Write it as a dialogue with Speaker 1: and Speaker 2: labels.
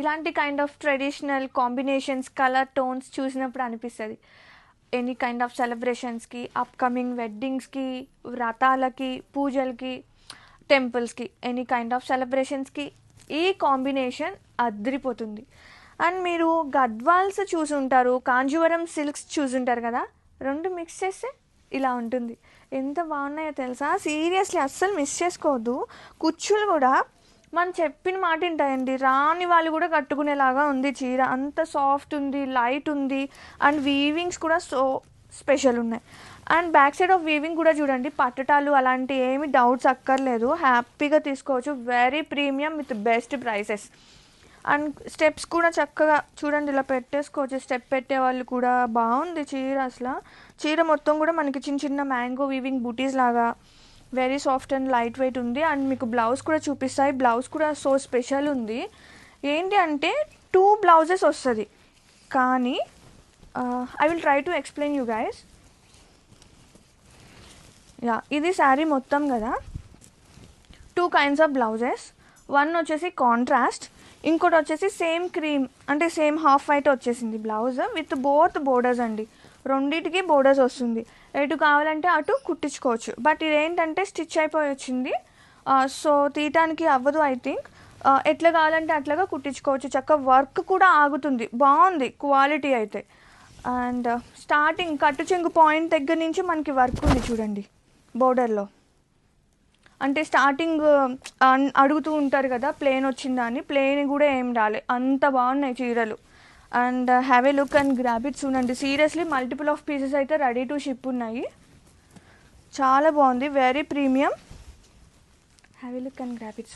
Speaker 1: ఇలాంటి kind of traditional combinations colour tones చూసినప్పుడు అనిపిస్తుంది ఎనీ కైండ్ ఆఫ్ సెలబ్రేషన్స్కి అప్కమింగ్ వెడ్డింగ్స్కి వ్రతాలకి పూజలకి టెంపుల్స్కి ఎనీ కైండ్ ఆఫ్ సెలబ్రేషన్స్కి ఈ కాంబినేషన్ అదిరిపోతుంది. అండ్ మీరు గద్వాల్స్ చూసుంటారు, కాంజీవరం సిల్క్స్ చూసుంటారు కదా, రెండు మిక్స్ చేస్తే ఇలా ఉంటుంది. ఎంత బాగున్నాయో తెలుసా, సీరియస్లీ అస్సలు మిస్ చేసుకోవద్దు. కుచ్చులు కూడా మనం చెప్పిన మాట వింటాయండి, రాని వాళ్ళు కూడా కట్టుకునేలాగా ఉంది చీర, అంత సాఫ్ట్ ఉంది, లైట్ ఉంది. అండ్ వీవింగ్స్ కూడా సో స్పెషల్ ఉన్నాయి. And back side of weaving కూడా చూడండి, పట్టటాలు అలాంటి ఏమి డౌట్స్ అక్కర్లేదు, హ్యాపీగా తీసుకోవచ్చు. Very premium with best prices. And steps కూడా చక్కగా చూడండి ఇలా పెట్టేసుకోవచ్చు, స్టెప్ పెట్టే వాళ్ళు కూడా. బాగుంది చీర, అసలు చీర మొత్తం కూడా మనకి చిన్న చిన్న మ్యాంగో వీవింగ్ బూటీస్ లాగా very soft and light weight ఉంది. అండ్ మీకు బ్లౌజ్ కూడా చూపిస్తాయి, బ్లౌజ్ కూడా సో స్పెషల్ ఉంది. ఏంటి అంటే 2 బ్లౌజెస్ వస్తుంది, కానీ I will try to explain you guys. Yeah, ఇది శారీ మొత్తం కదా, 2 కైండ్స్ ఆఫ్ బ్లౌజెస్. వన్ వచ్చేసి కాంట్రాస్ట్, ఇంకోటి వచ్చేసి సేమ్ క్రీమ్ అంటే సేమ్ హాఫ్ వైట్ వచ్చేసింది బ్లౌజ్ విత్ బోత్ బోర్డర్స్ అండి. రెండింటికి బోర్డర్స్ వస్తుంది, ఎటు కావాలంటే అటు కుట్టించుకోవచ్చు. బట్ ఇదేంటంటే స్టిచ్ అయిపోయి వచ్చింది, సో తీయటానికి అవ్వదు. ఐ థింక్ ఎట్లా కావాలంటే అట్లాగా కుట్టించుకోవచ్చు. చక్కగా వర్క్ కూడా ఆగుతుంది, బాగుంది క్వాలిటీ అయితే. అండ్ స్టార్టింగ్ కట్టు చెంగు పాయింట్ దగ్గర నుంచి మనకి వర్క్ ఉంది చూడండి బోర్డర్లో. అంటే స్టార్టింగ్ అడుగుతూ ఉంటారు కదా ప్లేన్ వచ్చిందా అని, ప్లేన్ కూడా ఏం రాలే, అంత బాగున్నాయి చీరలు. And have a look and grab it. చూడండి సీరియస్లీ మల్టిపుల్ ఆఫ్ పీసెస్ అయితే రెడీ టు షిప్ ఉన్నాయి, చాలా బాగుంది, very premium. Have a look and grab it.